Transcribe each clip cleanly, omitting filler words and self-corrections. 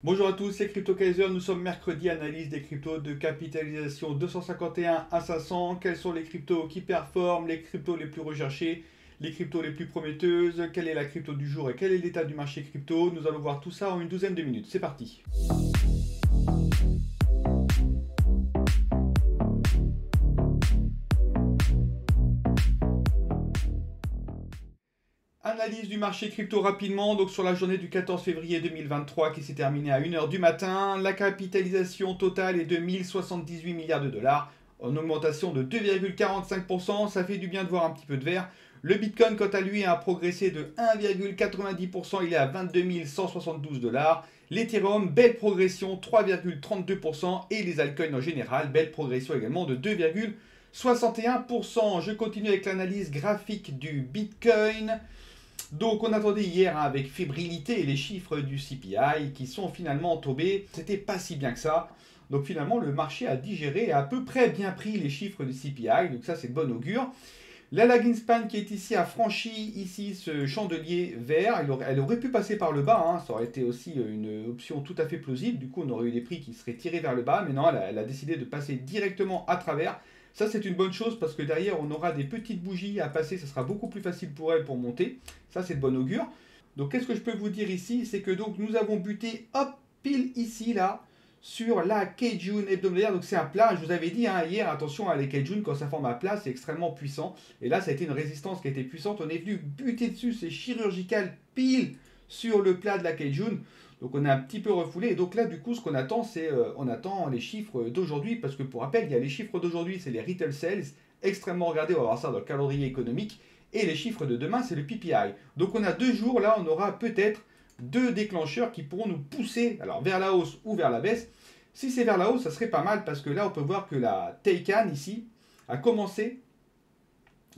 Bonjour à tous, c'est Crypto Kaiser. Nous sommes mercredi, analyse des cryptos de capitalisation 251 à 500. Quels sont les cryptos qui performent, les cryptos les plus recherchés, les cryptos les plus prometteuses, quelle est la crypto du jour et quel est l'état du marché crypto? Nous allons voir tout ça en une douzaine de minutes. C'est parti. Analyse du marché crypto rapidement, donc sur la journée du 14 février 2023 qui s'est terminée à 1 h du matin, la capitalisation totale est de 1078 milliards de dollars, en augmentation de 2,45%, ça fait du bien de voir un petit peu de vert. Le Bitcoin, quant à lui, a progressé de 1,90%, il est à 22 172 dollars. L'Ethereum, belle progression, 3,32%, et les altcoins en général, belle progression également de 2,61%. Je continue avec l'analyse graphique du Bitcoin. Donc on attendait hier avec fébrilité les chiffres du CPI qui sont finalement tombés. C'était pas si bien que ça. Donc finalement le marché a digéré et à peu près bien pris les chiffres du CPI. Donc ça c'est de bon augure. La lagging span qui est ici a franchi ici ce chandelier vert. Elle aurait pu passer par le bas. Ça aurait été aussi une option tout à fait plausible. Du coup on aurait eu des prix qui seraient tirés vers le bas. Mais non, elle a décidé de passer directement à travers. Ça, c'est une bonne chose parce que derrière, on aura des petites bougies à passer. Ça sera beaucoup plus facile pour elle pour monter. Ça, c'est de bon augure. Donc, qu'est-ce que je peux vous dire ici? C'est que donc nous avons buté, hop, pile ici, là, sur la Kijun hebdomadaire. Donc, c'est un plat. Je vous avais dit hier, attention à les Kijun, quand ça forme un plat, c'est extrêmement puissant. Et là, ça a été une résistance qui a été puissante. On est venu buter dessus. C'est chirurgical, pile sur le plat de la Kijun. Donc on est un petit peu refoulé. Et donc là, du coup, ce qu'on attend, c'est on attend les chiffres d'aujourd'hui. Parce que pour rappel, il y a les chiffres d'aujourd'hui, c'est les retail sales, extrêmement regardés. On va voir ça dans le calendrier économique. Et les chiffres de demain, c'est le PPI. Donc on a 2 jours. Là, on aura peut-être deux déclencheurs qui pourront nous pousser alors vers la hausse ou vers la baisse. Si c'est vers la hausse, ça serait pas mal parce que là, on peut voir que la Taycan ici a commencé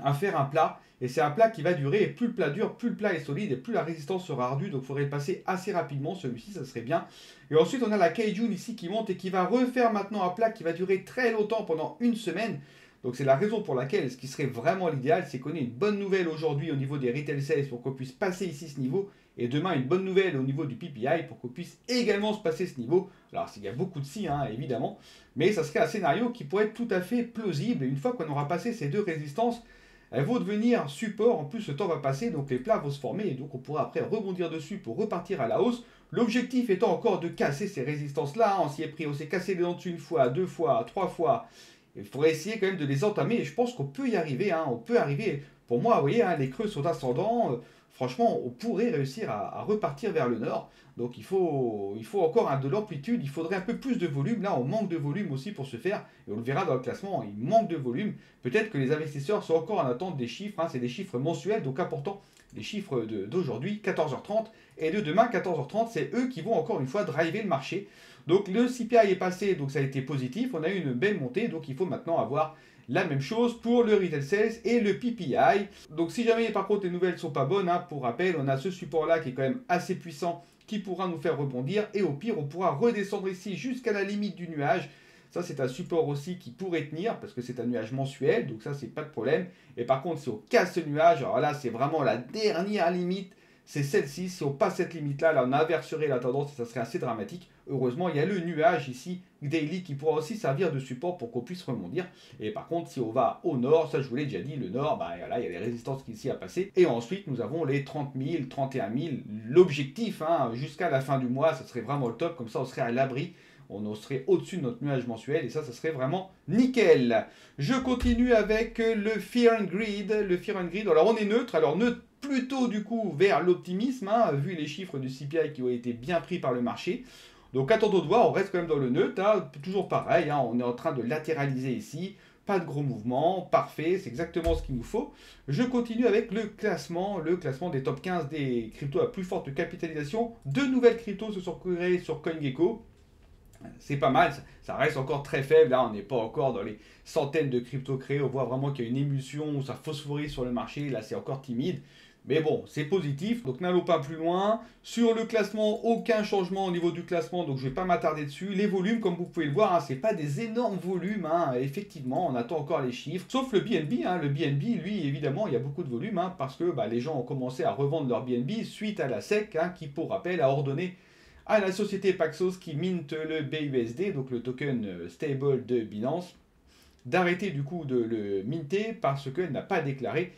à faire un plat. Et c'est un plat qui va durer. Et plus le plat dure, plus le plat est solide et plus la résistance sera ardue. Donc il faudrait le passer assez rapidement. Celui-ci, ça serait bien. Et ensuite, on a la Kijun ici qui monte et qui va refaire maintenant un plat qui va durer très longtemps pendant une semaine. Donc c'est la raison pour laquelle ce qui serait vraiment l'idéal, c'est qu'on ait une bonne nouvelle aujourd'hui au niveau des retail sales pour qu'on puisse passer ici ce niveau. Et demain, une bonne nouvelle au niveau du PPI pour qu'on puisse également se passer ce niveau. Alors, il y a beaucoup de si, évidemment. Mais ça serait un scénario qui pourrait être tout à fait plausible. Et une fois qu'on aura passé ces deux résistances, elles vont devenir support. En plus, le temps va passer, donc les plats vont se former. Et donc, on pourra après rebondir dessus pour repartir à la hausse. L'objectif étant encore de casser ces résistances-là. On s'y est pris, on s'est cassé les dents dessus une fois, deux fois, trois fois. Il faudrait essayer quand même de les entamer. Et je pense qu'on peut y arriver. On peut arriver. Pour moi, vous voyez, les creux sont ascendants. Franchement, on pourrait réussir à repartir vers le nord. Donc il faut encore de l'amplitude, il faudrait un peu plus de volume. Là, on manque de volume aussi pour ce faire. Et on le verra dans le classement, il manque de volume. Peut-être que les investisseurs sont encore en attente des chiffres. C'est des chiffres mensuels, donc important. Les chiffres d'aujourd'hui, 14h30, et de demain, 14h30, c'est eux qui vont encore une fois driver le marché. Donc le CPI est passé, donc ça a été positif. On a eu une belle montée, donc il faut maintenant avoir la même chose pour le retail sales et le PPI. Donc si jamais par contre les nouvelles ne sont pas bonnes, pour rappel, on a ce support là qui est quand même assez puissant qui pourra nous faire rebondir. Et au pire, on pourra redescendre ici jusqu'à la limite du nuage. Ça, c'est un support aussi qui pourrait tenir parce que c'est un nuage mensuel. Donc ça, c'est pas de problème. Et par contre, si on casse ce nuage, alors là, c'est vraiment la dernière limite. C'est celle-ci. Si on passe cette limite-là, là, on inverserait la tendance et ça serait assez dramatique. Heureusement, il y a le nuage ici, daily, qui pourra aussi servir de support pour qu'on puisse rebondir. Et par contre, si on va au nord, ça je vous l'ai déjà dit, le nord, là, il y a les résistances qui ici à passer. Et ensuite, nous avons les 30 000, 31 000. L'objectif, jusqu'à la fin du mois, ça serait vraiment le top. Comme ça, on serait à l'abri. On serait au-dessus de notre nuage mensuel et ça serait vraiment nickel. Je continue avec le Fear and Greed. Le Fear and Greed, alors on est neutre. Alors neutre plutôt du coup vers l'optimisme, vu les chiffres du CPI qui ont été bien pris par le marché. Donc attendons de voir, on reste quand même dans le neutre, toujours pareil, on est en train de latéraliser ici, pas de gros mouvements, parfait, c'est exactement ce qu'il nous faut. Je continue avec le classement des top 15 des cryptos à plus forte capitalisation. Deux nouvelles cryptos se sont créées sur CoinGecko. C'est pas mal, ça reste encore très faible, là on n'est pas encore dans les centaines de cryptos créés, on voit vraiment qu'il y a une émulsion où ça phosphorise sur le marché, là c'est encore timide. Mais bon, c'est positif, donc n'allons pas plus loin. Sur le classement, aucun changement au niveau du classement, donc je ne vais pas m'attarder dessus. Les volumes, comme vous pouvez le voir, c'est pas des énormes volumes, effectivement, on attend encore les chiffres. Sauf le BNB, le BNB, lui, évidemment, il y a beaucoup de volume, parce que les gens ont commencé à revendre leur BNB suite à la SEC, qui, pour rappel, a ordonné à la société Paxos qui minte le BUSD, donc le token stable de Binance, d'arrêter du coup de le minter parce qu'elle n'a pas déclaré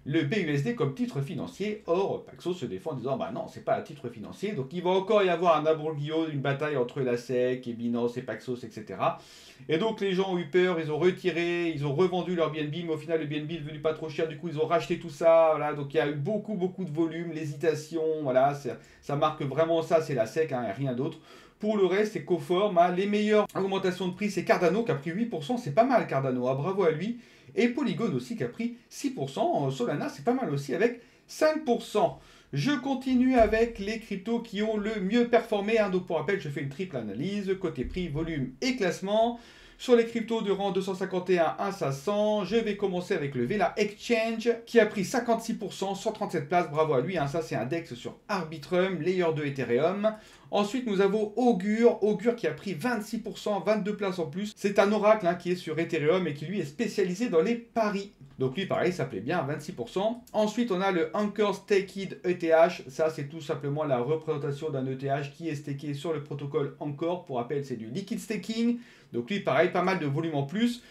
le BUSD comme titre financier. Or, Paxos se défend en disant bah non, c'est pas un titre financier. Donc il va encore y avoir un imbroglio, une bataille entre la SEC et Binance et Paxos, etc. Et donc les gens ont eu peur, ils ont retiré, ils ont revendu leur BNB, mais au final le BNB est devenu pas trop cher, du coup ils ont racheté tout ça. Voilà, donc il y a eu beaucoup de volume, l'hésitation, voilà, ça marque vraiment ça, c'est la SEC, hein, et rien d'autre. Pour le reste, c'est conforme. Hein. Les meilleures augmentations de prix, c'est Cardano qui a pris 8%, c'est pas mal Cardano, hein, bravo à lui. Et Polygon aussi qui a pris 6%. Solana, c'est pas mal aussi avec 5%. Je continue avec les cryptos qui ont le mieux performé. Hein. Donc pour rappel, je fais une triple analyse, côté prix, volume et classement. Sur les cryptos de rang 251 à 500, je vais commencer avec le Vela Exchange qui a pris 56%, 137 places, bravo à lui. Hein. Ça, c'est un DEX sur Arbitrum, Layer 2 Ethereum. Ensuite, nous avons Augur qui a pris 26%, 22 places en plus. C'est un oracle hein, qui est sur Ethereum et qui lui est spécialisé dans les paris. Donc lui, pareil, ça plaît bien, 26%. Ensuite, on a le Anchor Staked ETH. Ça, c'est tout simplement la représentation d'un ETH qui est staké sur le protocole Anchor. Pour rappel, c'est du liquid staking. Donc lui, pareil, pas mal de volume en plus.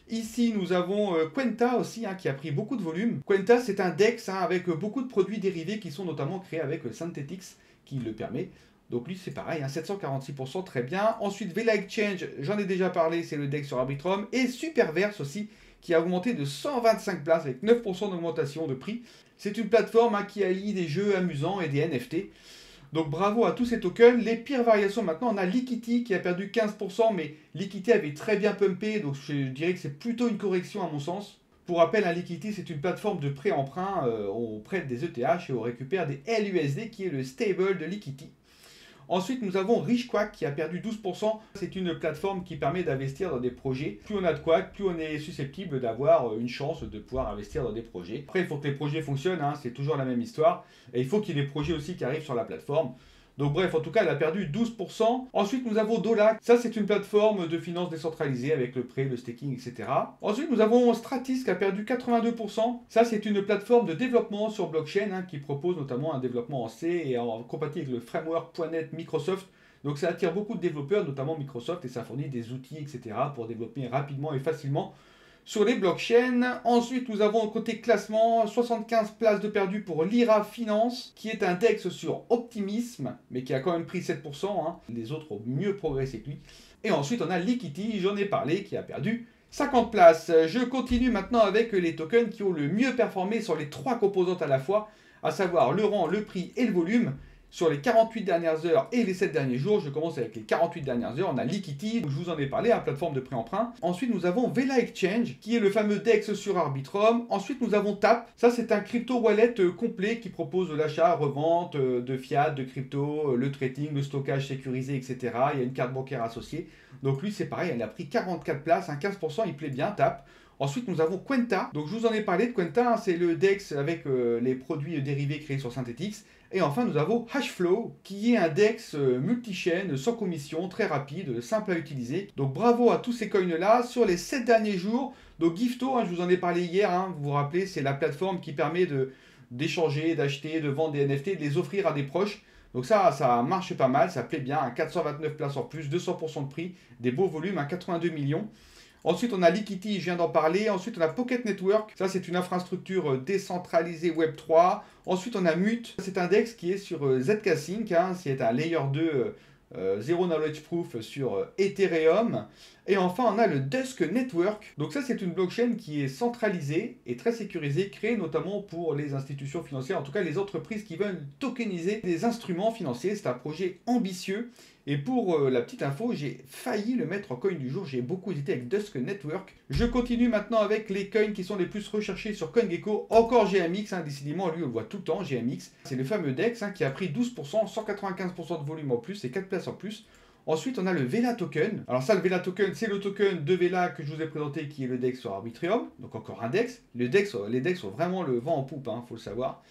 Ici, nous avons Quenta aussi, hein, qui a pris beaucoup de volume. Quenta, c'est un DEX hein, avec beaucoup de produits dérivés qui sont notamment créés avec Synthetix, qui le permet. Donc lui, c'est pareil, hein, 746%, très bien. Ensuite, Vela Exchange, j'en ai déjà parlé, c'est le DEX sur Arbitrum. Et Superverse aussi, qui a augmenté de 125 places avec 9% d'augmentation de prix. C'est une plateforme hein, qui allie des jeux amusants et des NFT. Donc bravo à tous ces tokens. Les pires variations maintenant, on a Liquity qui a perdu 15%, mais Liquity avait très bien pumpé, donc je dirais que c'est plutôt une correction à mon sens. Pour rappel, un Liquity, c'est une plateforme de prêt-emprunt. On prête des ETH et on récupère des LUSD qui est le stable de Liquity. Ensuite, nous avons Richquack qui a perdu 12%. C'est une plateforme qui permet d'investir dans des projets. Plus on a de Quack, plus on est susceptible d'avoir une chance de pouvoir investir dans des projets. Après, il faut que les projets fonctionnent, hein, c'est toujours la même histoire. Et il faut qu'il y ait des projets aussi qui arrivent sur la plateforme. Donc bref, en tout cas, elle a perdu 12%. Ensuite, nous avons Dola. Ça, c'est une plateforme de finance décentralisée avec le prêt, le staking, etc. Ensuite, nous avons Stratis qui a perdu 82%. Ça, c'est une plateforme de développement sur blockchain hein, qui propose notamment un développement en C et en compatible avec le framework.net Microsoft. Donc ça attire beaucoup de développeurs, notamment Microsoft, et ça fournit des outils, etc. pour développer rapidement et facilement sur les blockchains. Ensuite, nous avons côté classement 75 places de perdu pour Lyra Finance, qui est un DEX sur Optimisme, mais qui a quand même pris 7%. Hein. Les autres ont mieux progressé que lui. Et ensuite, on a Liquity, j'en ai parlé, qui a perdu 50 places. Je continue maintenant avec les tokens qui ont le mieux performé sur les trois composantes à la fois, à savoir le rang, le prix et le volume. Sur les 48 dernières heures et les 7 derniers jours, je commence avec les 48 dernières heures, on a Liquity, je vous en ai parlé, plateforme de prêt-emprunt. Ensuite, nous avons Vela Exchange, qui est le fameux DEX sur Arbitrum. Ensuite, nous avons TAP, ça c'est un crypto wallet complet qui propose l'achat, revente de fiat, de crypto, le trading, le stockage sécurisé, etc. Il y a une carte bancaire associée. Donc lui, c'est pareil, elle a pris 44 places, 15%, il plaît bien, TAP. Ensuite, nous avons Quenta. Donc, je vous en ai parlé de Quenta, hein, c'est le DEX avec les produits dérivés créés sur Synthetix. Et enfin, nous avons Hashflow, qui est un DEX multi-chaîne, sans commission, très rapide, simple à utiliser. Donc, bravo à tous ces coins-là. Sur les 7 derniers jours, donc Gifto, hein, je vous en ai parlé hier, hein, vous vous rappelez, c'est la plateforme qui permet d'échanger, d'acheter, de vendre des NFT, de les offrir à des proches. Donc ça marche pas mal, ça plaît bien, hein, 429 places en plus, 200% de prix, des beaux volumes, hein, 82 millions. Ensuite, on a Liquity, je viens d'en parler. Ensuite, on a Pocket Network. Ça, c'est une infrastructure décentralisée Web3. Ensuite, on a Mute. C'est un DEX qui est sur Zk-Sync. Hein, c'est un Layer 2 Zero Knowledge Proof sur Ethereum. Et enfin, on a le Dusk Network. Donc ça, c'est une blockchain qui est centralisée et très sécurisée, créée notamment pour les institutions financières, en tout cas les entreprises qui veulent tokeniser des instruments financiers. C'est un projet ambitieux. Et pour la petite info, j'ai failli le mettre en coin du jour. J'ai beaucoup hésité avec Dusk Network. Je continue maintenant avec les coins qui sont les plus recherchés sur CoinGecko. Encore GMX, hein, décidément, lui on le voit tout le temps, GMX. C'est le fameux DEX hein, qui a pris 12%, 195% de volume en plus et 4 places en plus. Ensuite, on a le Vela Token. Alors ça, le Vela Token, c'est le token de Vela que je vous ai présenté qui est le DEX sur Arbitrum. Donc encore un DEX. Les DEX ont vraiment le vent en poupe, hein, faut le savoir.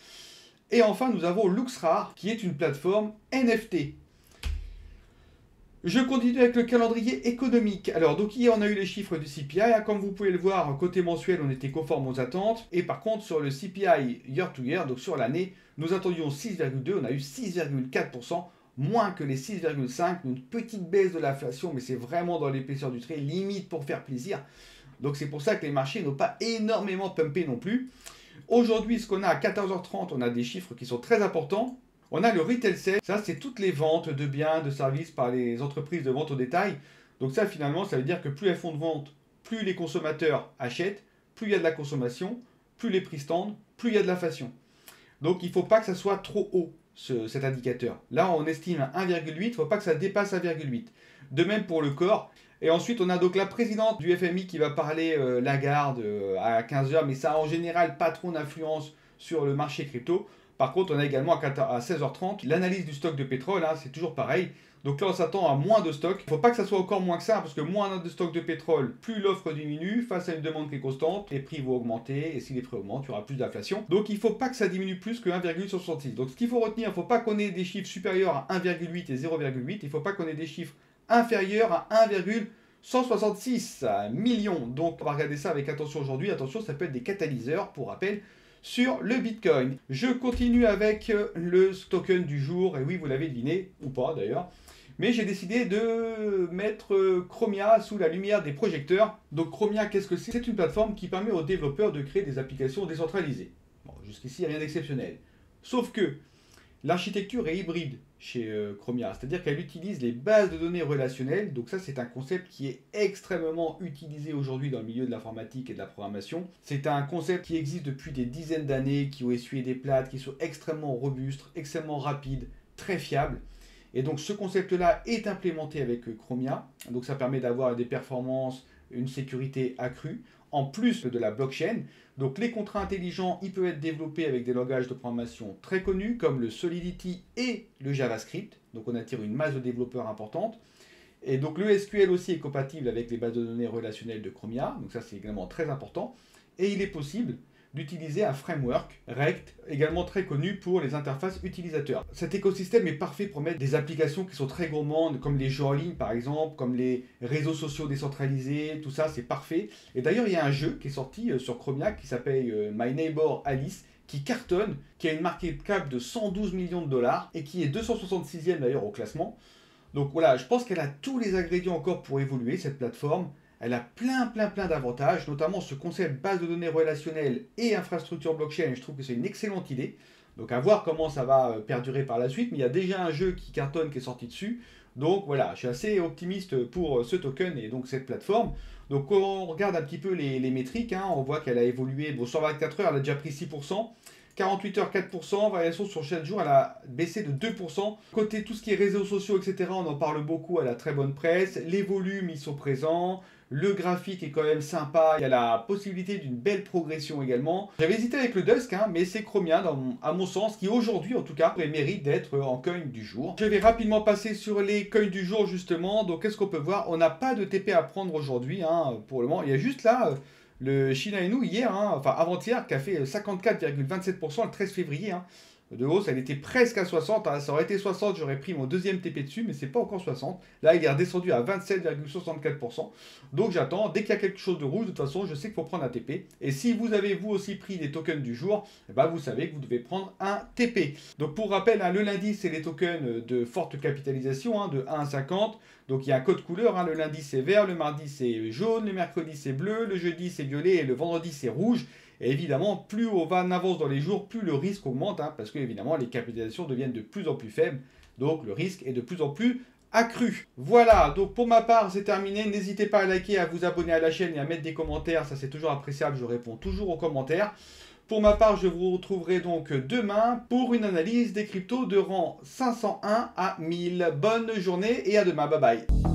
Et enfin, nous avons LuxRare qui est une plateforme NFT. Je continue avec le calendrier économique. Alors, donc hier, on a eu les chiffres du CPI. Comme vous pouvez le voir, côté mensuel, on était conforme aux attentes. Et par contre, sur le CPI year to year, donc sur l'année, nous attendions 6,2, on a eu 6,4%. moins que les 6,5, une petite baisse de l'inflation, mais c'est vraiment dans l'épaisseur du trait, limite pour faire plaisir. Donc c'est pour ça que les marchés n'ont pas énormément pumpé non plus. Aujourd'hui, ce qu'on a à 14h30, on a des chiffres qui sont très importants. On a le retail sales, ça c'est toutes les ventes de biens, de services par les entreprises de vente au détail. Donc ça finalement, ça veut dire que plus elles font de ventes, plus les consommateurs achètent, plus il y a de la consommation, plus les prix se tendent, plus il y a de l'inflation. Donc il ne faut pas que ça soit trop haut, cet indicateur. Là, on estime à 1,8, il ne faut pas que ça dépasse 1,8. De même pour le corps. Et ensuite, on a donc la présidente du FMI qui va parler, Lagarde, à 15h, mais ça a en général pas trop d'influence sur le marché crypto. Par contre, on a également à 16h30 l'analyse du stock de pétrole, hein, c'est toujours pareil. Donc là, on s'attend à moins de stock. Il ne faut pas que ça soit encore moins que ça, parce que moins on a de stock de pétrole, plus l'offre diminue, face à une demande qui est constante, les prix vont augmenter, et si les prix augmentent, il y aura plus d'inflation. Donc il ne faut pas que ça diminue plus que 1,66. Donc ce qu'il faut retenir, il ne faut pas qu'on ait des chiffres supérieurs à 1,8 et 0,8, il ne faut pas qu'on ait des chiffres inférieurs à 1,166 millions. Donc on va regarder ça avec attention aujourd'hui. Attention, ça peut être des catalyseurs, pour rappel, sur le Bitcoin. Je continue avec le token du jour, et oui, vous l'avez deviné, ou pas d'ailleurs. Mais j'ai décidé de mettre Chromia sous la lumière des projecteurs. Donc Chromia, qu'est-ce que c'est? C'est une plateforme qui permet aux développeurs de créer des applications décentralisées. Bon, jusqu'ici, rien d'exceptionnel. Sauf que l'architecture est hybride chez Chromia, c'est-à-dire qu'elle utilise les bases de données relationnelles. Donc ça, c'est un concept qui est extrêmement utilisé aujourd'hui dans le milieu de l'informatique et de la programmation. C'est un concept qui existe depuis des dizaines d'années, qui ont essuyé des plates, qui sont extrêmement robustes, extrêmement rapides, très fiables. Et donc ce concept-là est implémenté avec Chromia. Donc ça permet d'avoir des performances, une sécurité accrue, en plus de la blockchain. Donc les contrats intelligents, ils peuvent être développés avec des langages de programmation très connus, comme le Solidity et le JavaScript. Donc on attire une masse de développeurs importante. Et donc le SQL aussi est compatible avec les bases de données relationnelles de Chromia. Donc ça c'est également très important. Et il est possible d'utiliser un framework Rect, également très connu pour les interfaces utilisateurs. Cet écosystème est parfait pour mettre des applications qui sont très gourmandes, comme les jeux en ligne par exemple, comme les réseaux sociaux décentralisés, tout ça c'est parfait. Et d'ailleurs il y a un jeu qui est sorti sur Chromia qui s'appelle My Neighbor Alice, qui cartonne, qui a une market cap de 112 millions de dollars et qui est 266e d'ailleurs au classement. Donc voilà, je pense qu'elle a tous les ingrédients encore pour évoluer, cette plateforme. Elle a plein d'avantages, notamment ce concept base de données relationnelle et infrastructure blockchain. Je trouve que c'est une excellente idée. Donc à voir comment ça va perdurer par la suite. Mais il y a déjà un jeu qui cartonne, qui est sorti dessus. Donc voilà, je suis assez optimiste pour ce token et donc cette plateforme. Donc quand on regarde un petit peu les métriques, hein, on voit qu'elle a évolué. Bon, sur 24 heures, elle a déjà pris 6%. 48 heures, 4%, variation sur 7 jours, elle a baissé de 2%. Côté tout ce qui est réseaux sociaux, etc., on en parle beaucoup, elle a très bonne presse. Les volumes, ils sont présents. Le graphique est quand même sympa. Il y a la possibilité d'une belle progression également. J'avais hésité avec le Dusk, hein, mais c'est Chromia, à mon sens, qui aujourd'hui, en tout cas, mérite d'être en coin du jour. Je vais rapidement passer sur les coins du jour, justement. Donc, qu'est-ce qu'on peut voir? On n'a pas de TP à prendre aujourd'hui, hein, pour le moment. Il y a juste là... le Shiba Inu hier, hein, enfin avant-hier, qui a fait 54,27% le 13 février. Hein, de hausse, elle était presque à 60. Hein, ça aurait été 60, j'aurais pris mon deuxième TP dessus, mais c'est pas encore 60. Là, il est redescendu à 27,64%. Donc j'attends. Dès qu'il y a quelque chose de rouge, de toute façon, je sais qu'il faut prendre un TP. Et si vous avez vous aussi pris des tokens du jour, eh ben, vous savez que vous devez prendre un TP. Donc pour rappel, hein, le lundi, c'est les tokens de forte capitalisation, hein, de 1 à 50. Donc il y a un code couleur, hein, le lundi c'est vert, le mardi c'est jaune, le mercredi c'est bleu, le jeudi c'est violet et le vendredi c'est rouge. Et évidemment, plus on va en avance dans les jours, plus le risque augmente, hein, parce que évidemment les capitalisations deviennent de plus en plus faibles. Donc le risque est de plus en plus accru. Voilà, donc pour ma part c'est terminé. N'hésitez pas à liker, à vous abonner à la chaîne et à mettre des commentaires, ça c'est toujours appréciable, je réponds toujours aux commentaires. Pour ma part, je vous retrouverai donc demain pour une analyse des cryptos de rang 501 à 1000. Bonne journée et à demain, bye bye.